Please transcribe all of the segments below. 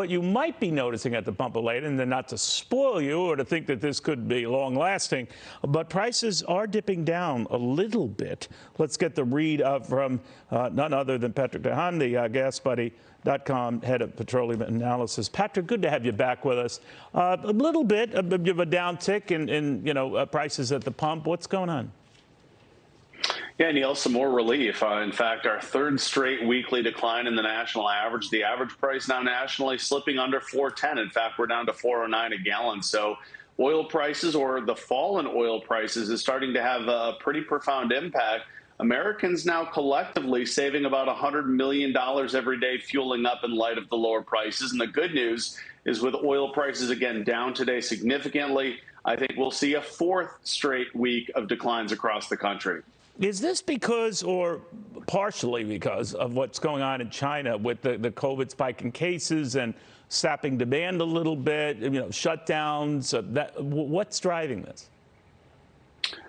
what you might be noticing at the pump of late, and then not to spoil you or to think that this could be long-lasting, but prices are dipping down a little bit. Let's get the read from none other than Patrick Haan, the GasBuddy.com head of petroleum analysis. Patrick, good to have you back with us. A little bit of a downtick in prices at the pump. What's going on? Yeah, Neil, some more relief. In fact, our third straight weekly decline in the national average. The average price now nationally slipping under $4.10. In fact, we're down to $4.09 a gallon. So oil prices, or the fall in oil prices, is starting to have a pretty profound impact. Americans now collectively saving about $100 million every day fueling up in light of the lower prices. And the good news is, with oil prices again down today significantly, I think we'll see a fourth straight week of declines across the country. Is this because, or partially because, of what's going on in China with the COVID spike in cases and sapping demand a little bit, shutdowns? What's driving this?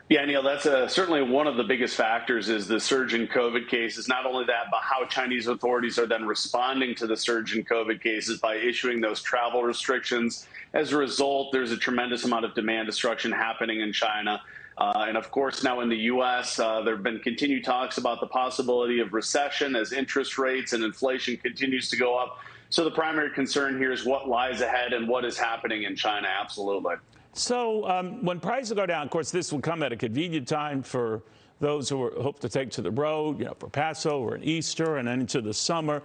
Yeah, Neil, that's certainly one of the biggest factors, is the surge in COVID cases. Not only that, but how Chinese authorities are then responding to the surge in COVID cases by issuing those travel restrictions. As a result, there's a tremendous amount of demand destruction happening in China. And of course, now in the U.S., there have been continued talks about the possibility of recession as interest rates and inflation continues to go up. So the primary concern here is what lies ahead and what is happening in China. Absolutely. So when prices go down, of course, this will come at a convenient time for those who hope to take to the road, for Passover and Easter and then into the summer.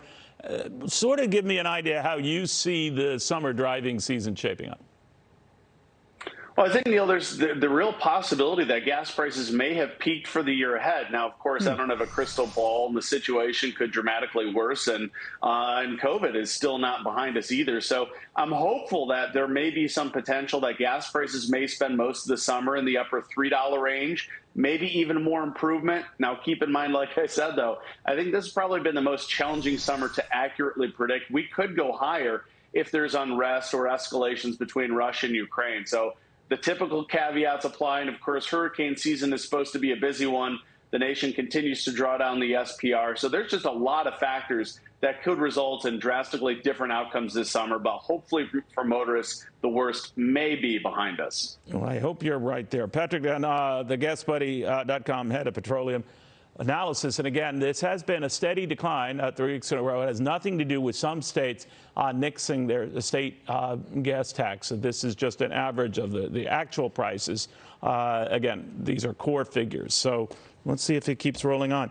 Sort of give me an idea how you see the summer driving season shaping up. Well, I think, Neil, there's the real possibility that gas prices may have peaked for the year ahead. Now, of course, I don't have a crystal ball, and the situation could dramatically worsen, and COVID is still not behind us either. So I'm hopeful that there may be some potential that gas prices may spend most of the summer in the upper $3 range, maybe even more improvement. Now, keep in mind, like I said, though, I think this has probably been the most challenging summer to accurately predict. We could go higher if there's unrest or escalations between Russia and Ukraine. So the typical caveats apply, and of course, hurricane season is supposed to be a busy one. The nation continues to draw down the SPR. So there's just a lot of factors that could result in drastically different outcomes this summer. But hopefully for motorists, the worst may be behind us. Well, I hope you're right there. Patrick, the GasBuddy.com head of petroleum analysis. And again, this has been a steady decline 3 weeks in a row. It has nothing to do with some states nixing their state gas tax. So this is just an average of the actual prices. Again, these are core figures. So let's see if it keeps rolling on.